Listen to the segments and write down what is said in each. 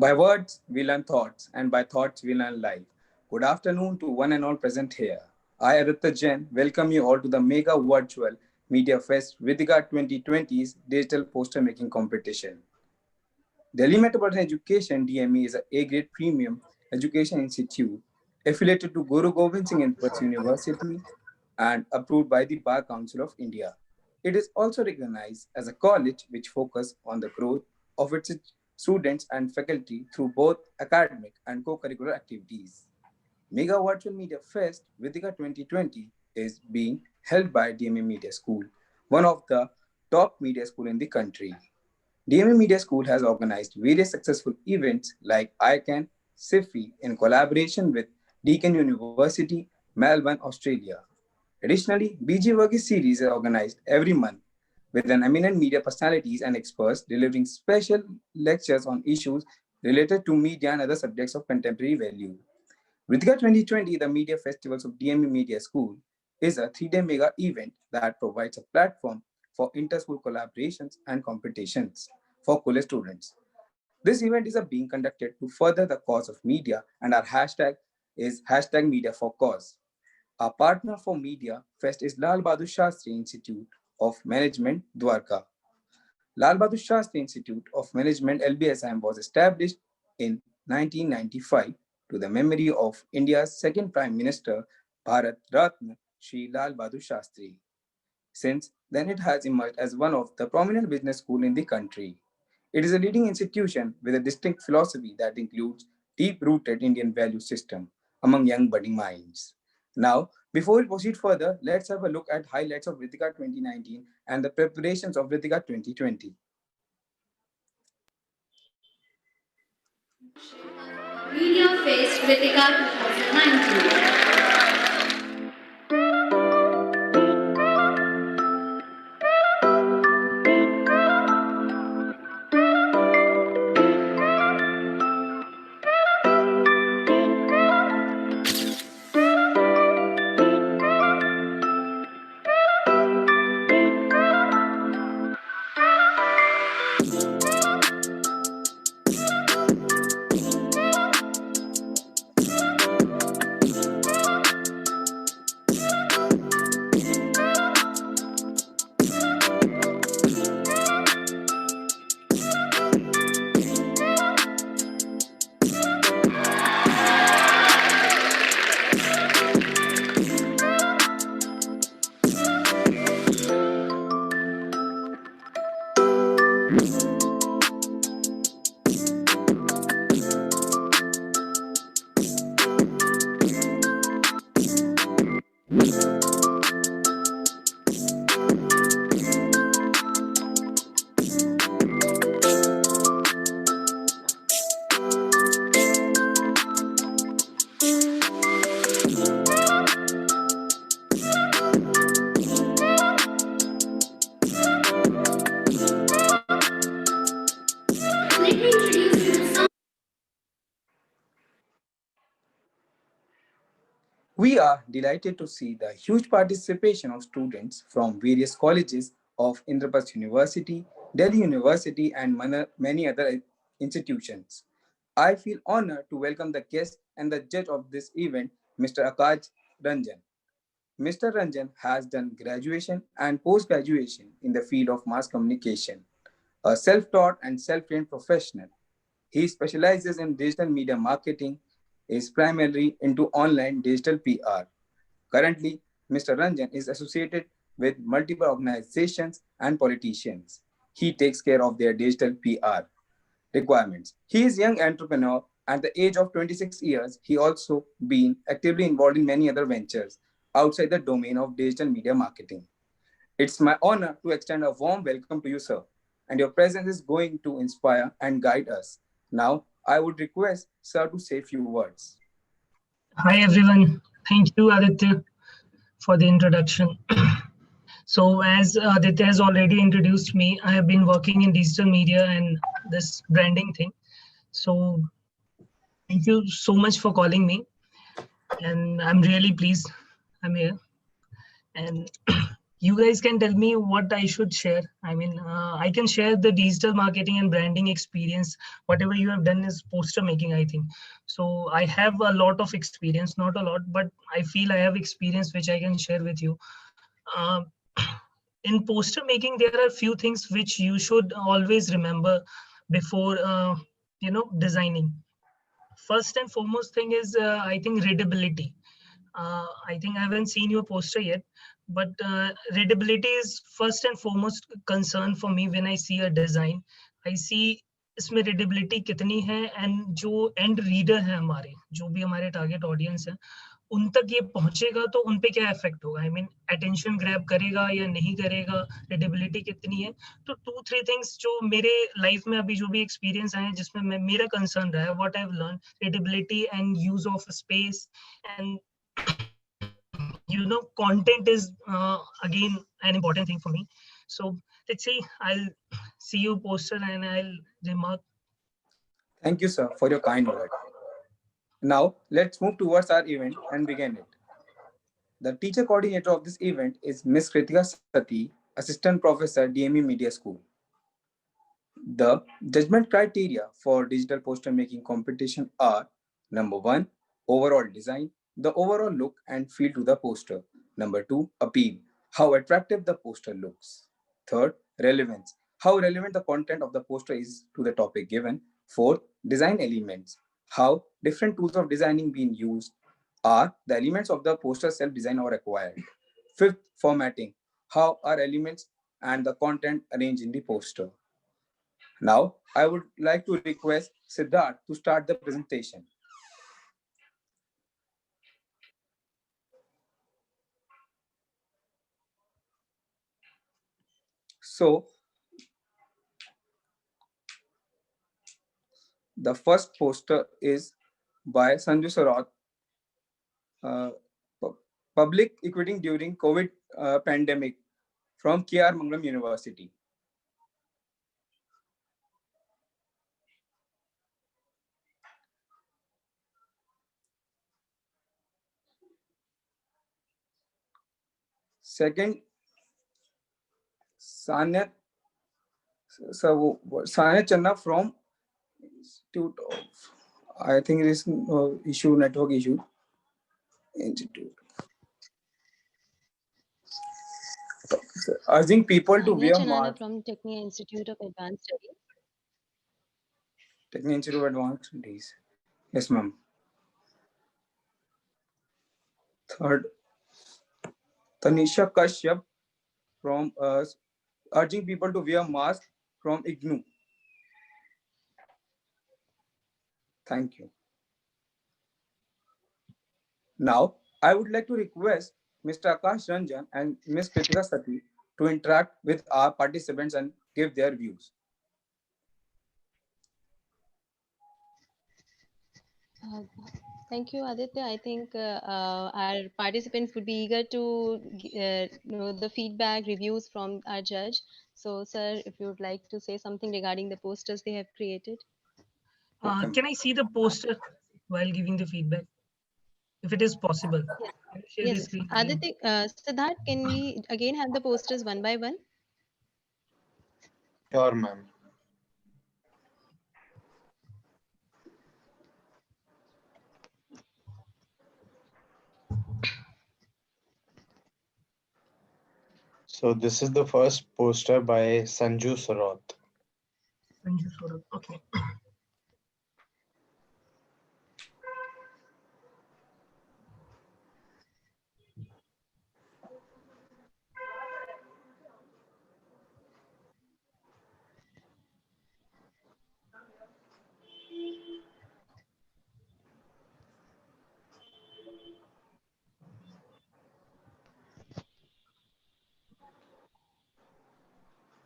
By words, we learn thoughts, and by thoughts, we learn life. Good afternoon to one and all present here. I, Aditya Jain, welcome you all to the mega virtual Media Fest Vidika 2020's digital poster making competition. Delhi Metropolitan Education DME is a A-grade premium education institute affiliated to Guru Gobind Singh University and approved by the Bar Council of India. It is also recognized as a college which focuses on the growth of its students and faculty through both academic and co-curricular activities. Mega Virtual Media Fest Vidika 2020 is being held by DMA Media School, one of the top media schools in the country. DMA Media School has organized various successful events like ICANN, SIFI in collaboration with Deakin University, Melbourne, Australia. Additionally, BG Varghese series is organized every month with an eminent media personalities and experts delivering special lectures on issues related to media and other subjects of contemporary value. Ritika 2020, the Media Festivals of DME Media School, is a 3-day mega event that provides a platform for inter-school collaborations and competitions for college students. This event is being conducted to further the cause of media, and our hashtag is hashtag Media for Cause. Our partner for Media Fest is Lal Bahadur Shastri Institute of Management, Dwarka. Lal Bahadur Shastri Institute of Management LBSM was established in 1995 to the memory of India's second Prime Minister, Bharat Ratna Shri Lal Bahadur Shastri. Since then, it has emerged as one of the prominent business schools in the country. It is a leading institution with a distinct philosophy that includes deep-rooted Indian value system among young budding minds. Now, before we proceed further, let's have a look at highlights of Ritika 2019 and the preparations of Ritika 2020. Media Fest Kritika 2019. Let me introduce you to some. We are delighted to see the huge participation of students from various colleges of Indraprasth University, Delhi University, and many other institutions. I feel honored to welcome the guest and the judge of this event, Mr. Akash Ranjan. Mr. Ranjan has done graduation and post-graduation in the field of mass communication, a self-taught and self-trained professional. He specializes in digital media marketing, is primarily into online digital PR. Currently, Mr. Ranjan is associated with multiple organizations and politicians. He takes care of their digital PR requirements. He is a young entrepreneur. At the age of 26 years, he also been actively involved in many other ventures outside the domain of digital media marketing. It's my honor to extend a warm welcome to you, sir, and your presence is going to inspire and guide us. Now, I would request sir to say a few words. Hi everyone. Thank you, Aditya, for the introduction. So, as Aditya has already introduced me, I have been working in digital media and this branding thing. So, thank you so much for calling me, and I'm really pleased I'm here. And you guys can tell me what I should share. I mean, I can share the digital marketing and branding experience. Whatever you have done is poster making, I think. So I have a lot of experience, not a lot, but I feel I have experience which I can share with you. Uh, in poster making, there are few things which you should always remember before, designing. First and foremost thing is, I think, readability. I think I haven't seen your poster yet, but readability is first and foremost concern for me when I see a design. I see इसमें readability कितनी है, and जो end reader है हमारे, जो भी हमारे target audience है, उन तक ये पहुंचेगा तो उन पे क्या इफेक्ट होगा. आई मीन अटेंशन ग्रैब करेगा या नहीं करेगा, रीडेबिलिटी कितनी है. तो 2-3 थिंग्स जो मेरे लाइफ में अभी जो भी एक्सपीरियंस आए हैं, जिसमें मेरा कंसर्न रहा है, what I have learn, readability and use of space, and content is again an important thing for me. So let's see, I'll see you poster and I'll remark. Thank you, sir, for your kind word. Now, let's move towards our event and begin it. The teacher coordinator of this event is Ms. Kritika Sati, Assistant Professor, DME Media School. The judgment criteria for digital poster making competition are: number 1, overall design, the overall look and feel to the poster. Number 2, appeal, how attractive the poster looks. Third, relevance, how relevant the content of the poster is to the topic given. Fourth, design elements, how different tools of designing being used. Are the elements of the poster self-design or acquired? Fifth, formatting, how are elements and the content arranged in the poster. Now, I would like to request Siddharth to start the presentation. So, the first poster is by Sanju Sarat, Public Equity During COVID Pandemic from KR Mangalam University. Second, Sanyat Channa from Institute of, I think it is network issue. Institute. Urging people to wear masks. From Technia Institute of Advanced Studies. Technia Institute of Advanced Studies. Yes, ma'am. Third, Tanisha Kashyap from urging people to wear mask from IGNU. Thank you. Now, I would like to request Mr. Akash Ranjan and Ms. Kritika Sati to interact with our participants and give their views. Thank you, Aditya. I think our participants would be eager to know the feedback, reviews from our judge. So, sir, if you would like to say something regarding the posters they have created. Can I see the poster while giving the feedback, if it is possible? Yes, Aditya, Siddharth, can we again have the posters one by one? Sure, ma'am. So this is the first poster by Sanju Sarat. Sanju Sarat, okay.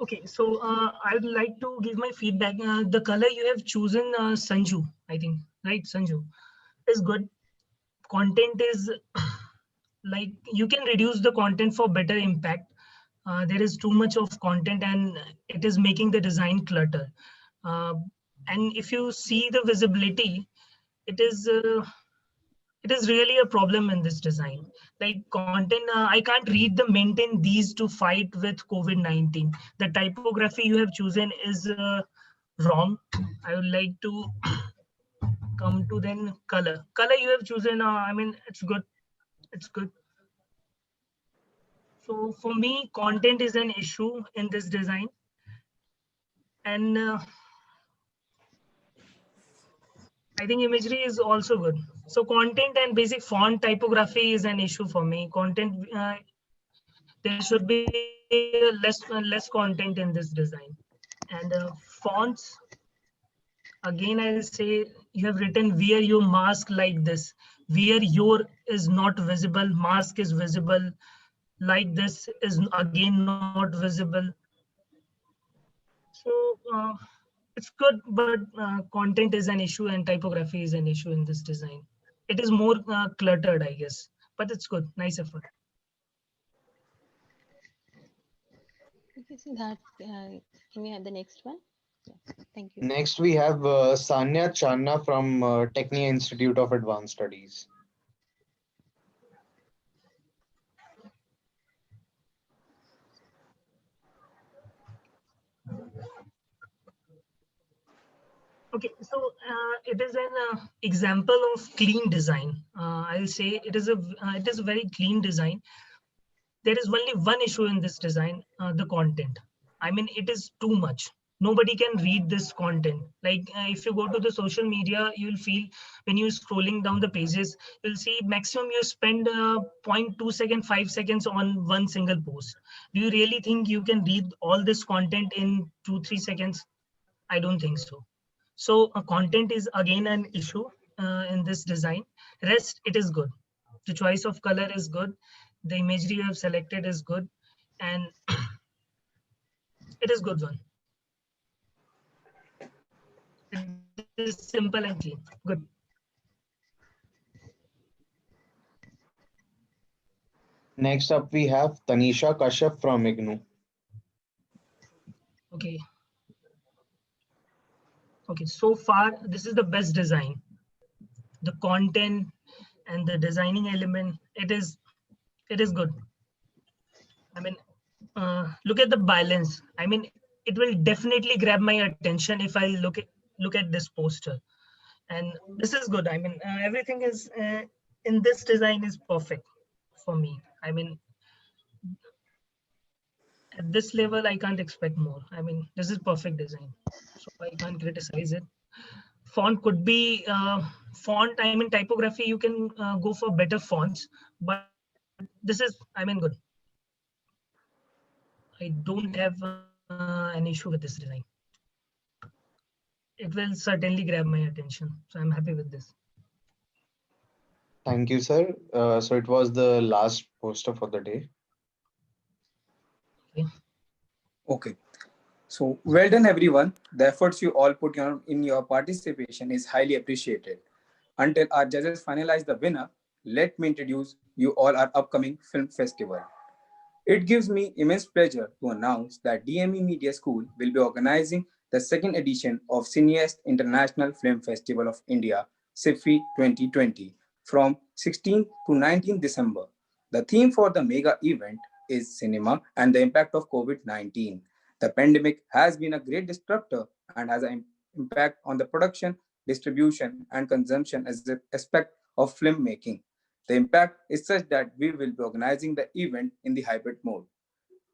Okay, so I'd like to give my feedback. The color you have chosen, Sanju, I think, right? Sanju is good. Content is like, you can reduce the content for better impact. There is too much of content and it is making the design clutter. And if you see the visibility, it is it is really a problem in this design. Like content, I can't read the maintain these to fight with COVID-19. The typography you have chosen is wrong. I would like to come to then color. Color you have chosen, I mean, it's good. It's good. So for me, content is an issue in this design. And I think imagery is also good. So content and basic font typography is an issue for me. Content, there should be less content in this design. And fonts, again, I'll say you have written wear your mask like this. Wear your is not visible, mask is visible. Like this is again not visible. So it's good, but content is an issue and typography is an issue in this design. It is more cluttered, I guess, but it's good. Nice effort. Okay, so that can we have the next one? Yeah, thank you. Next, we have Sanya Channa from Technia Institute of Advanced Studies. Okay, so it is an example of clean design. I'll say it is a very clean design. There is only one issue in this design, the content. I mean, it is too much. Nobody can read this content. Like if you go to the social media, you'll feel when you're scrolling down the pages, you'll see maximum you spend 0.2 second, 5 seconds on one single post. Do you really think you can read all this content in 2-3 seconds? I don't think so. So content is again an issue in this design. Rest, it is good. The choice of color is good. The imagery you have selected is good. And it is good one. It is simple and clean. Good. Next up, we have Tanisha Kashyap from IGNOU. Okay. Okay, so far, this is the best design. The content and the designing element, it is good. I mean, look at the balance. I mean, it will definitely grab my attention if I look at this poster. And this is good. I mean, everything is in this design is perfect for me. I mean, at this level, I can't expect more. I mean, this is perfect design, so I can't criticize it. Font could be font. I mean, typography. You can go for better fonts, but this is, I mean, good. I don't have an issue with this design. It will certainly grab my attention, so I'm happy with this. Thank you, sir. So it was the last poster for the day. Okay. Okay. So well done, everyone. The efforts you all put in your participation is highly appreciated. Until our judges finalize the winner, let me introduce you all our upcoming film festival. It gives me immense pleasure to announce that DME Media School will be organizing the second edition of Cineast International Film Festival of India, SIFFI 2020, from 16th to 19th December. The theme for the mega event is cinema and the impact of COVID-19. The pandemic has been a great disruptor and has an impact on the production, distribution, and consumption as an aspect of filmmaking. The impact is such that we will be organizing the event in the hybrid mode.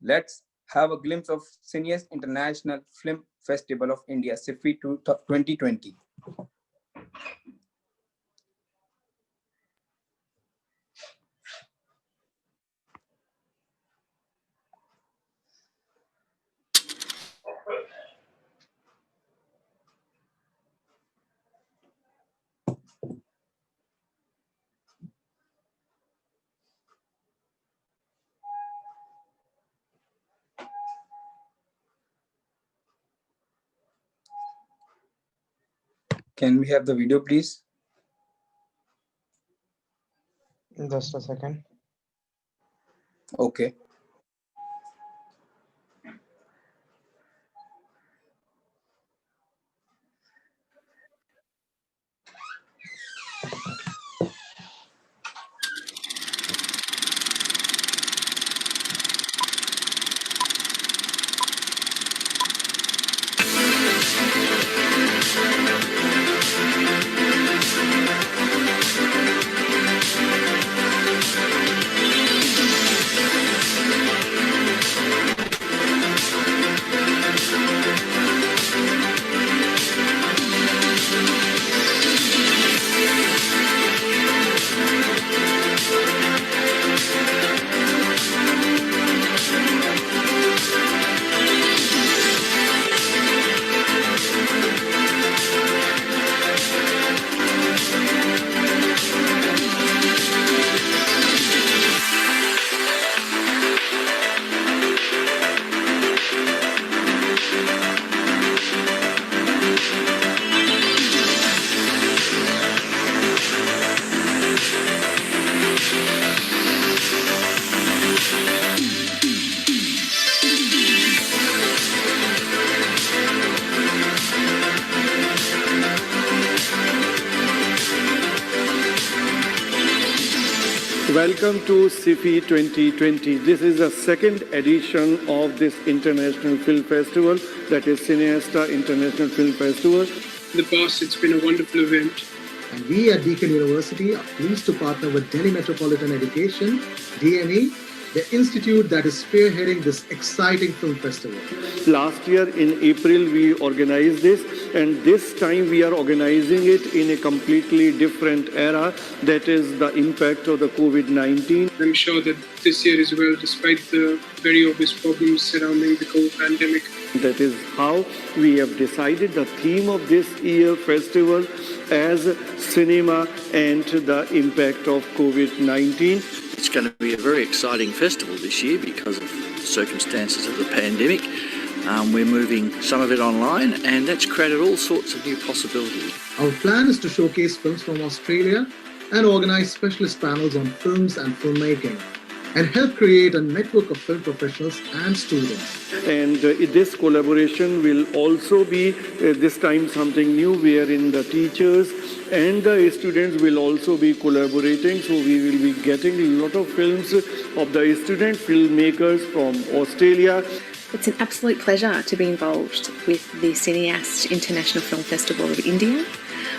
Let's have a glimpse of Cineast International Film Festival of India, SIFFI 2020. Can we have the video, please? Just a second. Okay. Welcome to SIFI 2020. This is the second edition of this International Film Festival, that is Cineasta International Film Festival. In the past, it's been a wonderful event. And we at Deakin University are pleased to partner with Delhi Metropolitan Education, DME, the institute that is spearheading this exciting film festival. Last year in April, we organized this, and this time we are organizing it in a completely different era, that is the impact of the COVID-19. I'm sure that this year as well, despite the very obvious problems surrounding the COVID pandemic. That is how we have decided the theme of this year festival as cinema and the impact of COVID-19. It's going to be a very exciting festival this year because of the circumstances of the pandemic. We're moving some of it online, and that's created all sorts of new possibilities. Our plan is to showcase films from Australia and organize specialist panels on films and filmmaking, and help create a network of film professionals and students. And this collaboration will also be this time something new, wherein the teachers and the students will also be collaborating. So we will be getting a lot of films of the student filmmakers from Australia. It's an absolute pleasure to be involved with the Cineast International Film Festival of India.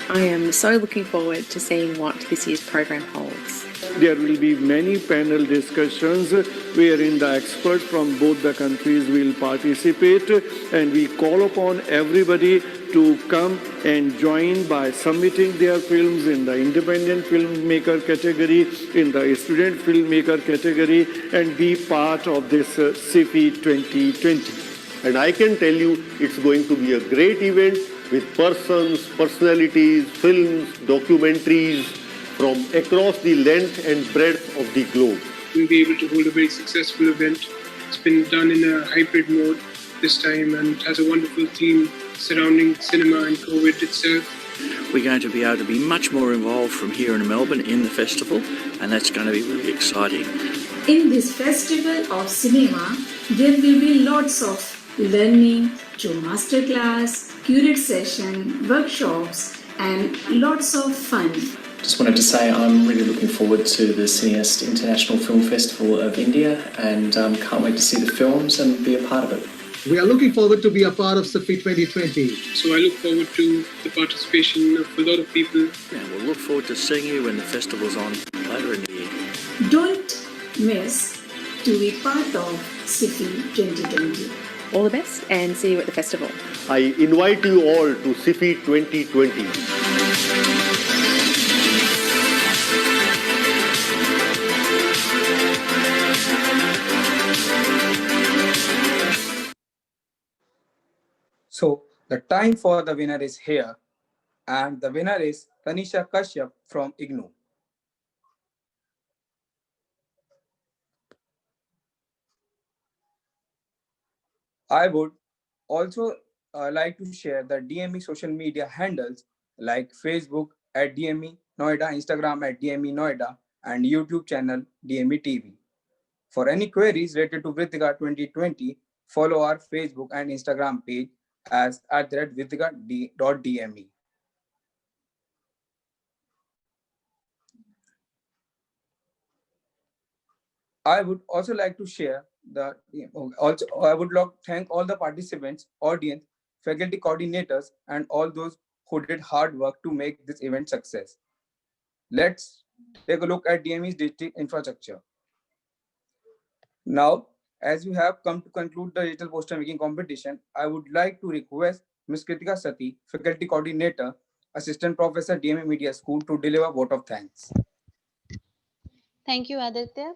I am so looking forward to seeing what this year's program holds. There will be many panel discussions wherein the experts from both the countries will participate, and we call upon everybody to come and join by submitting their films in the independent filmmaker category, in the student filmmaker category, and be part of this SIFI 2020. And I can tell you it's going to be a great event with persons, personalities, films, documentaries from across the length and breadth of the globe. We'll be able to hold a very successful event. It's been done in a hybrid mode this time and has a wonderful theme surrounding cinema and COVID itself. We're going to be able to be much more involved from here in Melbourne in the festival, and that's going to be really exciting. In this festival of cinema, there will be lots of learning through masterclass, curate session, workshops, and lots of fun. Just wanted to say I'm really looking forward to the Cineast International Film Festival of India, and can't wait to see the films and be a part of it. We are looking forward to be a part of SIFI 2020. So I look forward to the participation of a lot of people. And we'll look forward to seeing you when the festival's on later in the year. Don't miss to be part of SIFI 2020. All the best and see you at the festival. I invite you all to SIFI 2020. So the time for the winner is here, and the winner is Tanisha Kashyap from IGNOU. I would also like to share the DME social media handles like Facebook at DME Noida, Instagram at DME Noida, and YouTube channel DME TV. For any queries related to Vritika 2020, follow our Facebook and Instagram page as @Vritika.dme. I would also like to share I would like to thank all the participants, audience, faculty coordinators, and all those who did hard work to make this event success. Let's take a look at DME's digital infrastructure. Now, as we have come to conclude the digital poster making competition, I would like to request Ms. Kritika Sati, faculty coordinator, assistant professor, DME Media School, to deliver a vote of thanks. Thank you, Aditya.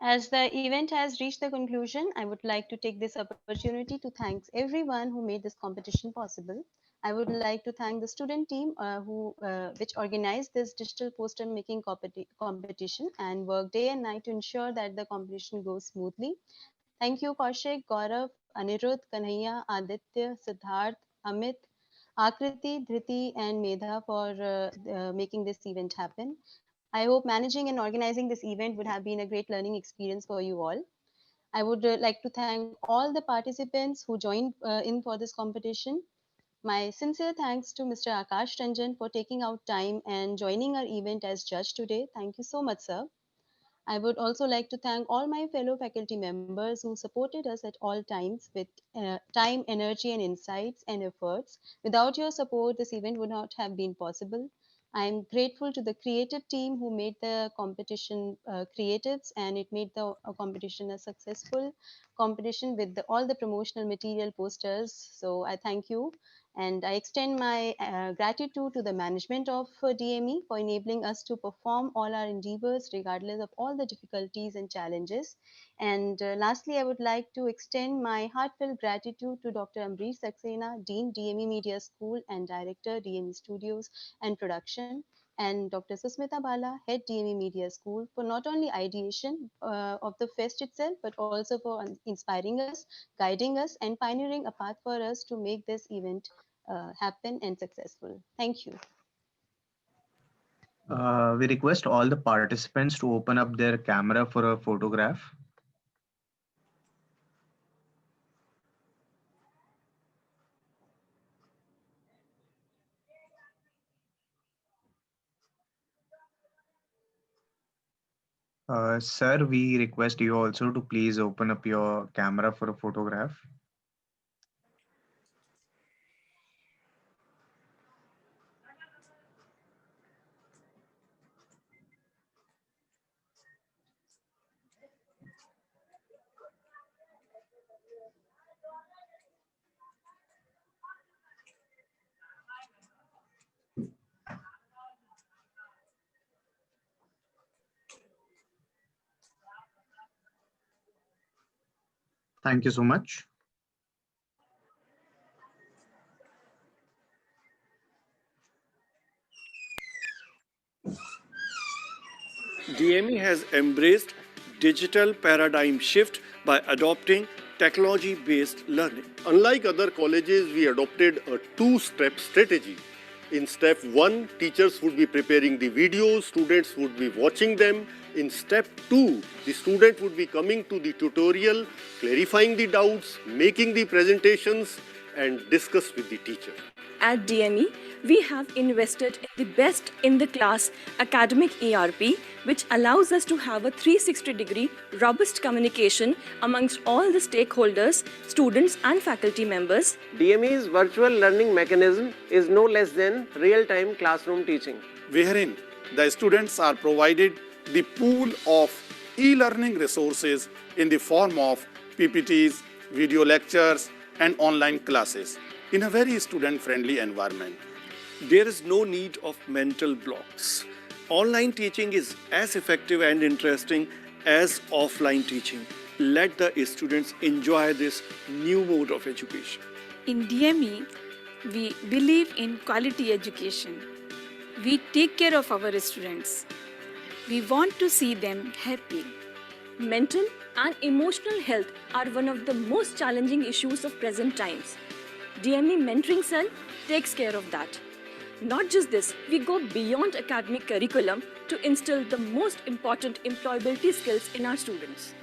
As the event has reached the conclusion, I would like to take this opportunity to thank everyone who made this competition possible. I would like to thank the student team which organized this digital poster making competition and worked day and night to ensure that the competition goes smoothly. Thank you, Kaushik, Gaurav, Anirudh, Kanhaiya, Aditya, Siddharth, Amit, Akriti, Dhriti, and Medha for making this event happen. I hope managing and organizing this event would have been a great learning experience for you all. I would like to thank all the participants who joined in for this competition. My sincere thanks to Mr. Akash Ranjan for taking out time and joining our event as judge today. Thank you so much, sir. I would also like to thank all my fellow faculty members who supported us at all times with time, energy, and insights and efforts. Without your support, this event would not have been possible. I am grateful to the creative team who made the competition creatives, and it made the competition a successful competition with all the promotional material posters. So I thank you. And I extend my gratitude to the management of DME for enabling us to perform all our endeavors regardless of all the difficulties and challenges. And lastly, I would like to extend my heartfelt gratitude to Dr. Ambrish Saxena, Dean, DME Media School, and Director, DME Studios and Production, and Dr. Susmita Bala, Head DME Media School, for not only ideation of the fest itself, but also for inspiring us, guiding us, and pioneering a path for us to make this event happen and successful. Thank you. We request all the participants to open up their camera for a photograph. Sir, we request you also to please open up your camera for a photograph. Thank you so much. DME has embraced digital paradigm shift by adopting technology-based learning. Unlike other colleges, we adopted a two-step strategy. In step 1, teachers would be preparing the videos, students would be watching them. In step 2, the student would be coming to the tutorial, clarifying the doubts, making the presentations, and discuss with the teacher. At DME, we have invested in the best in the class academic ERP, which allows us to have a 360-degree robust communication amongst all the stakeholders, students and faculty members. DME's virtual learning mechanism is no less than real-time classroom teaching, wherein the students are provided the pool of e-learning resources in the form of PPTs, video lectures, and online classes in a very student-friendly environment. There is no need of mental blocks. Online teaching is as effective and interesting as offline teaching. Let the students enjoy this new mode of education. In DME, we believe in quality education. We take care of our students. We want to see them happy. Mental and emotional health are one of the most challenging issues of present times. DME Mentoring Cell takes care of that. Not just this, we go beyond academic curriculum to instill the most important employability skills in our students.